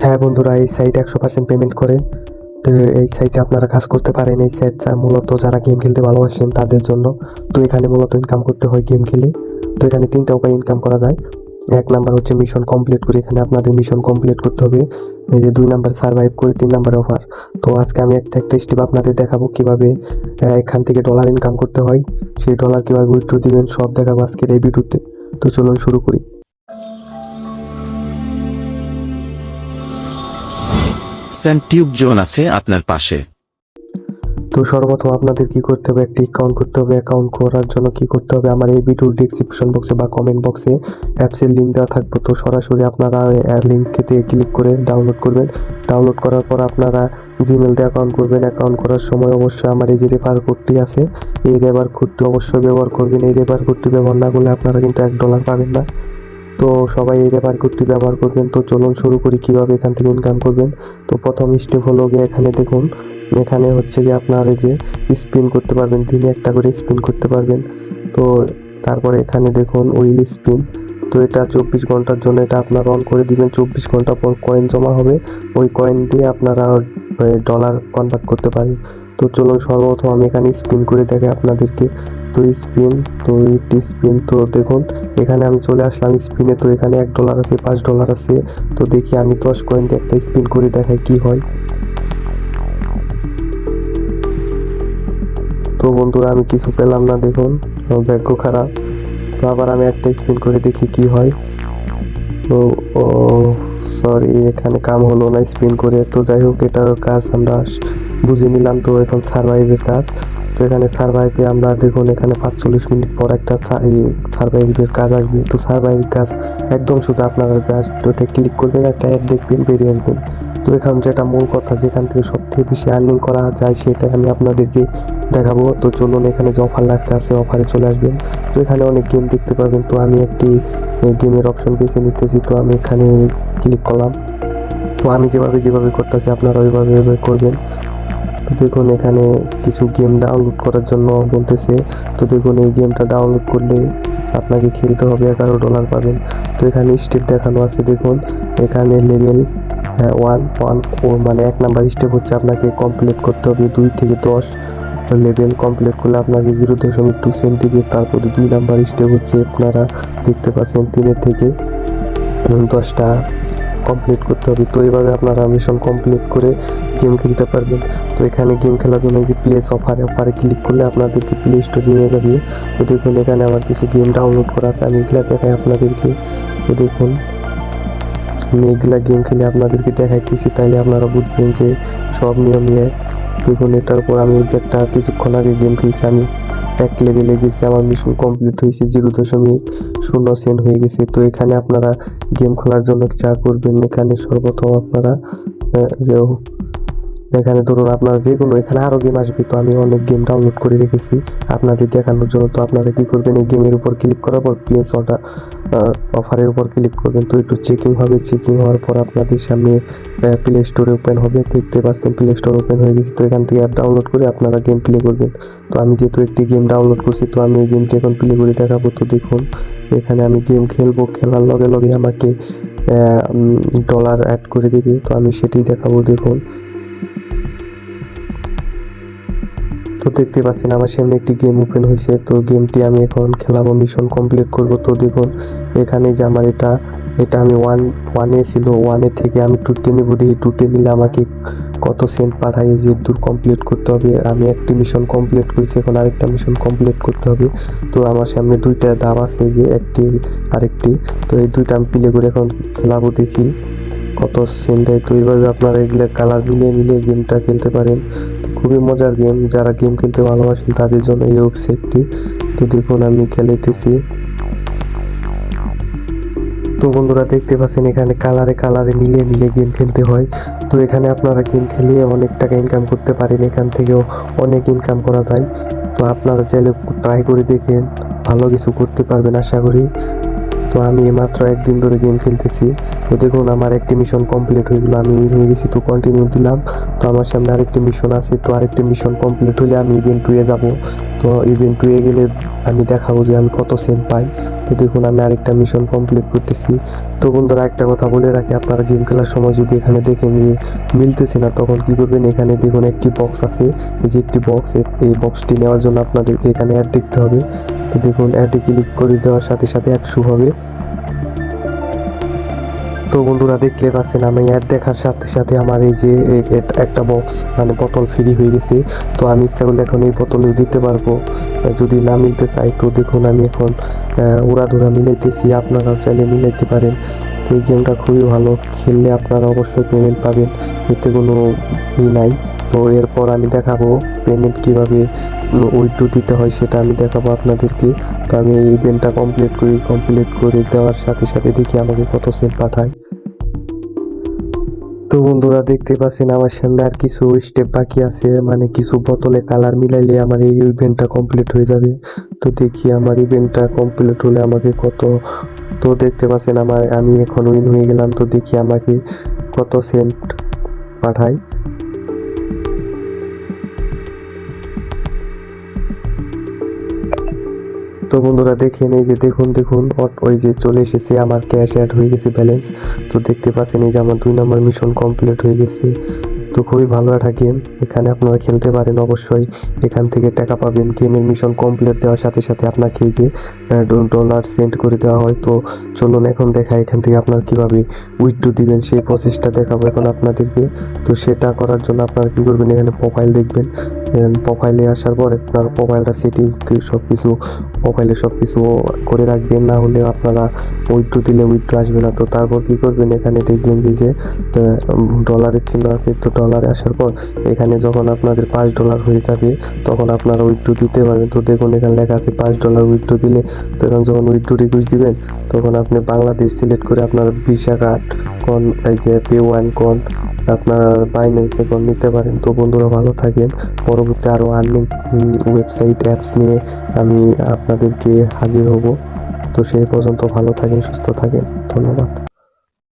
হ্যাঁ বন্ধুরা, এই সাইটে 100% পেমেন্ট করে। তো এই সাইটে আপনারা কাজ করতে পারেন। এই সাইট মূলত যারা গেম খেলতে ভালোবাসেন তাদের জন্য। তো এখানে মূলত ইনকাম করতে হয় গেম খেলে। তো এখানে 3টা উপায় ইনকাম করা যায়। এক নাম্বার হচ্ছে মিশন কমপ্লিট করে, এখানে আপনাদের মিশন কমপ্লিট করতে হবে। এই যে 2 নাম্বার সার্ভাইভ করে, 3 নাম্বার অফার। তো আজকে আমি একটা একটা স্টেপ আপনাদের দেখাবো কিভাবে এখান থেকে ডলার ইনকাম করতে হয়। সেই ডলার কিভাবে উইথড্র দিবেন সব দেখাবো আজকের এই ভিডিওতে। তো চলুন শুরু করি। সেন্টিউব জোন আছে আপনার পাশে। তো সর্বপ্রথম আপনাদের কি করতে হবে, একটি অ্যাকাউন্ট করতে হবে। অ্যাকাউন্ট করার জন্য কি করতে হবে, আমার এই ভিডিওর ডেসক্রিপশন বক্সে বা কমেন্ট বক্সে অ্যাপসের লিঙ্ক দেওয়া থাকবে। তো সরাসরি আপনারা লিঙ্কতে ক্লিক করে ডাউনলোড করবেন। ডাউনলোড করার পর আপনারা জিমেল দিয়ে অ্যাকাউন্ট করবেন। অ্যাকাউন্ট করার সময় অবশ্যই আমার এই যে রেফার কোডটি আছে, এই রেফার কোডটি অবশ্যই ব্যবহার করবেন। এই রেফার কোডটি ব্যবহার না করলে আপনারা কিন্তু $1 পাবেন না। তো সবাই এই রেফার কোডটি ব্যবহার করবেন। তো চলুন শুরু করি কিভাবে এখান থেকে ইনকাম করবেন। তো প্রথম স্টেপ হলো গিয়ে এখানে দেখুন, এখানে হচ্ছে যে আপনার এই যে স্পিন করতে পারবেন, দিনে একটা করে স্পিন করতে পারবেন। তো তারপরে এখানে দেখুন উইল স্পিন। তো এটা 24 ঘন্টার জন্য এটা আপনারা অন করে দিবেন। 24 ঘন্টা পর কয়েন জমা হবে, ওই কয়েন দিয়ে আপনারা ডলার কনভার্ট করতে পারেন। তো চলুন সর্বপ্রথম আমি এখানে স্পিন করে দেখাই আপনাদেরকে। তো স্পিন, তো এইটি স্পিন। তো দেখুন এখানে আমি চলে আসলাম স্পিনে। তো এখানে $1 আছে, $5 আছে। তো দেখি আমি 10 কয়েন দিয়ে একটা স্পিন করে দেখাই কি হয়। তো বন্ধুরা আমি কিছু পেলাম না, দেখুন আমার ভাগ্য খারাপ। তো আবার আমি একটা স্পিন করে দেখি কি হয়। তো ও সরি, এখানে কাম হলো না স্পিন করে। তো যাই হোক, এটার কাজ আমরা বুঝে নিলাম। তো এখন সার্ভাইভের কাজ। তো এখানে সার্ভাইভে আমরা দেখুন এখানে 45 মিনিট পর একটা সার্ভাইভের কাজ আসবে। তো সার্ভাইভের কাজ একদম সোজা, আপনারা জাস্ট ওটা ক্লিক করবেন, একটা অ্যাড দেখবেন, বেরিয়ে আসবেন। তো এখন যেটা মূল কথা, যেখান থেকে সব থেকে বেশি আর্নিং করা যায় সেটা আমি আপনাদেরকে দেখাবো। তো চলুন এখানে যে অফার লাগতে আছে অফারে চলে আসবেন। তো এখানে অনেক গেম দেখতে পাবেন। তো আমি একটি গেমের অপশন বেছে নিতেছি। তো আমি এখানে ক্লিক করলাম। তো আমি যেভাবে করতেছি আপনারা ওইভাবে করবেন। তো দেখুন এখানে কিছু গেম ডাউনলোড করার জন্য বলতেছে। তো দেখুন এই গেমটা ডাউনলোড করলে আপনাকে খেলতে হবে, $11 পাবেন। তো এখানে স্টেপ দেখানো আছে দেখুন। এখানে লেভেল 1 ও মানে 1 নাম্বার স্টেপ হচ্ছে আপনাকে কমপ্লিট করতে হবে 2 থেকে 10 লেভেল কমপ্লিট করলে আপনাকে 0.2 সেন্ট দিবে। তারপরে 2 নাম্বার স্টেপ হচ্ছে আপনারা দেখতে পাচ্ছেন 3 থেকে 10টা কমপ্লিট করতে হবে। তো এইভাবে আপনারা মিশন কমপ্লিট করে গেম খেলতে পারবেন। তো এখানে গেম খেলার জন্য যে প্লেস অফারে ক্লিক করলে আপনাদেরকে প্লে স্টোরে নিয়ে যাবে। তো দেখুন এখানে আমার কিছু গেম ডাউনলোড করা আছে, আমি এগুলা দেখাই আপনাদেরকে। তো দেখুন আমি এগুলা গেম খেলে আপনাদেরকে দেখাইতেছি, তাইলে আপনারা বুঝবেন যে সব নিয়ম নিয়ে। দেখুন এটার পর আমি যে একটা কিছুক্ষণ আগে গেম খেলছি, আমি 1 লেভেলে গেছি, আমার মিশন কমপ্লিট হয়েছে, 0.0 সেন্ট হয়ে গেছে। তো এখানে আপনারা গেম খেলার জন্য যা করবেন, এখানে সর্বপ্রথম আপনারা যে এখানে ধরুন আপনারা যে কোনো, এখানে আরও গেম আসবে। তো আমি অনেক গেম ডাউনলোড করে রেখেছি আপনাদের দেখানোর জন্য। তো আপনারা কি করবেন, এই গেমের উপর ক্লিক করার পর প্লেস অফারের উপর ক্লিক করবেন। তো একটু চেকিং হবে, চেকিং হওয়ার পর আপনাদের সামনে প্লে স্টোরে ওপেন হবে। দেখতে পাচ্ছেন প্লে স্টোর ওপেন হয়ে গেছে। তো এখান থেকে অ্যাপ ডাউনলোড করে আপনারা গেম প্লে করবেন। তো আমি যেহেতু একটি গেম ডাউনলোড করছি, তো আমি এই গেমটি এখন প্লে করে দেখাবো। তো দেখুন এখানে আমি গেম খেলবো, খেলার লগে লগে আমাকে ডলার অ্যাড করে দেবে। তো আমি সেটি দেখাবো। দেখুন তো দেখতে পাচ্ছেন আমার সামনে একটি গেম ওপেন হয়েছে। তো গেমটি আমি এখন খেলাবো, মিশন কমপ্লিট করব। তো দেখুন এখানে যে আমার এটা আমি ওয়ানে ছিল, ওয়ানে থেকে আমি 2 নিব। দেখি 2 নিলে আমাকে কত সেন্ট পাঠায়, যে দূর কমপ্লিট করতে হবে। আমি একটি মিশন কমপ্লিট করেছি, এখন আরেকটা মিশন কমপ্লিট করতে হবে। তো আমার সামনে 2টা ধাপ আছে, যে একটি আরেকটি। তো এই 2টা আমি প্লে করে এখন খেলাবো, দেখি কত সেন্ট দেয়। তো এইভাবে আপনারা এগুলো কালার মিলিয়ে মিলিয়ে গেমটা খেলতে পারেন। খুবই মজার গেম, যারা গেম খেলতে ভালোবাসেন তাদের জন্য এই ওয়েবসাইটটি। তো দেখুন আমি খেলাইতেছি। তো বন্ধুরা দেখতে পাচ্ছেন এখানে কালারে কালারে মিলিয়ে মিলিয়ে গেম খেলতে হয়। তো এখানে আপনারা গেম খেলিয়ে অনেক টাকা ইনকাম করতে পারেন, এখান থেকেও অনেক ইনকাম করা যায়। তো আপনারা চাইলে ট্রাই করে দেখেন, ভালো কিছু করতে পারবেন আশা করি। তো আমি মাত্র 1 দিন ধরে গেম খেলতেছি। তো দেখুন আমার একটি মিশন কমপ্লিট হয়ে গেলো, আমি উইন হয়ে গেছি। তো কন্টিনিউ দিলাম। তো আমার সামনে আরেকটি মিশন আছে। তো আরেকটি মিশন কমপ্লিট হলে আমি ইভেন্ট 2 এ যাবো। তো ইভেন্ট 2 এ গেলে আমি দেখাবো যে আমি কত সেন্ট পাই। তো দেখুন আমি আরেকটা মিশন কমপ্লিট করতেছি। তো বন্ধুরা একটা কথা বলে রাখি, আপনারা গেম খেলার সময় যদি এখানে দেখেন যে মিলতেছে না, তখন কি করবেন, এখানে দেখুন একটি বক্স আছে, এই যে একটি বক্স, এই বক্সটি নেওয়ার জন্য আপনাদের এখানে অ্যাড দেখতে হবে। তো দেখুন অ্যাডে ক্লিক করে দেওয়ার সাথে সাথে অ্যাড শুরু হবে। তো বন্ধুরা দেখতে পাচ্ছেন আমি অ্যাড দেখার সাথে সাথে আমার এই যে একটা বক্স মানে বোতল ফ্রি হয়ে গেছে। তো আমি ইচ্ছা করলে এখন এই বোতলেও দিতে পারবো, যদি না মিলতে চাই। তো দেখুন আমি এখন উড়াধুরা মিলাইতেছি, আপনারাও চাইলে মিলাইতে পারেন। তো এই গেমটা খুবই ভালো, খেললে আপনারা অবশ্যই পেমেন্ট পাবেন, এতে কোনো ই নাই। তো এরপর আমি দেখাবো পেমেন্ট কীভাবে উইথড্র দিতে হয়, সেটা আমি দেখাবো আপনাদেরকে। তো আমি এই ইভেন্টটা কমপ্লিট করে দেওয়ার সাথে সাথে দেখি আমাকে কত সেন্ট পাঠায়। তো বন্ধুরা দেখতে পাচ্ছেন আমার সামনে আর কিছু স্টেপ বাকি আছে, মানে কিছু বোতলে কালার মিলাইলে আমার এই ইভেন্টটা কমপ্লিট হয়ে যাবে। তো দেখি আমার ইভেন্টটা কমপ্লিট হলে আমাকে কত। তো দেখতে পাচ্ছেন আমি এখন উইন হয়ে গেলাম। তো দেখি আমাকে কত সেন্ট পাঠায়। তো বন্ধুরা দেখেন, এই যে দেখুন ওই যে চলে এসেছে, আমার ক্যাশ অ্যাড হয়ে গেছে ব্যালেন্স। তো দেখতে পাচ্ছেন এই যে আমার 2 নম্বর মিশন কমপ্লিট হয়ে গেছে। তো খুবই ভালো একটা গেম, এখানে আপনারা খেলতে পারেন অবশ্যই, এখান থেকে টাকা পাবেন। গেমের মিশন কমপ্লিট দেওয়ার সাথে সাথে আপনাকে এই যে ডলার সেন্ড করে দেওয়া হয়। তো চলুন এখন দেখা এখান থেকে আপনারা কীভাবে উইথড্র দিবেন সেই প্রসেসটা দেখাবো এখন আপনাদেরকে। তো সেটা করার জন্য আপনারা কী করবেন, এখানে প্রোফাইল দেখবেন। প্রোফাইলে আসার পর আপনার প্রোফাইলটা সেটিং সব কিছু করে রাখবেন, না হলে আপনারা উইথড্র দিলে উইথড্র আসবে না। তো তারপর কী করবেন, এখানে দেখবেন যে ডলারের চিহ্ন আছে। তো ডলারে আসার পর এখানে যখন আপনাদের $5 হয়ে যাবে, তখন আপনারা উইথড্র দিতে পারবেন। তো দেখুন এখানে লেখা আছে $5 উইথড্র দিলে। তো এখন যখন উইথড্র রিকোয়েস্ট দিবেন, তখন আপনি বাংলাদেশ সিলেক্ট করে আপনার ভিসা কার্ড কোন, এই যে পে1 কোড, আপনার বাইন্যান্স অ্যাকাউন্ট নিতে পারেন। তো বন্ধুরা ভালো থাকেন, পরবর্তী আরও আর্নিং ওয়েবসাইট অ্যাপস নিয়ে আমি আপনাদেরকে হাজির হব। তো সেই পর্যন্ত ভালো থাকেন, সুস্থ থাকেন, ধন্যবাদ।